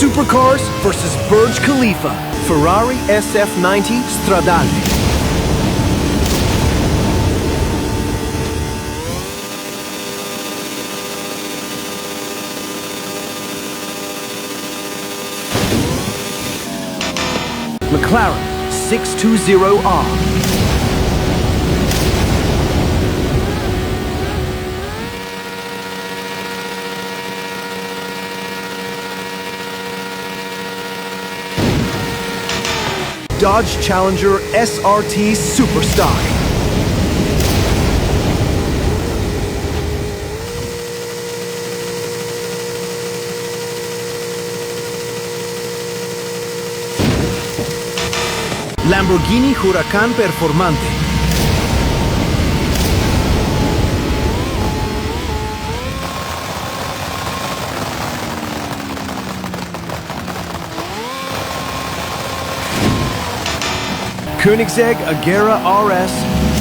Supercars versus Burj Khalifa. Ferrari SF90 Stradale. McLaren 620R. Dodge Challenger SRT Superstock. Lamborghini Huracan Performante. Koenigsegg Agera RS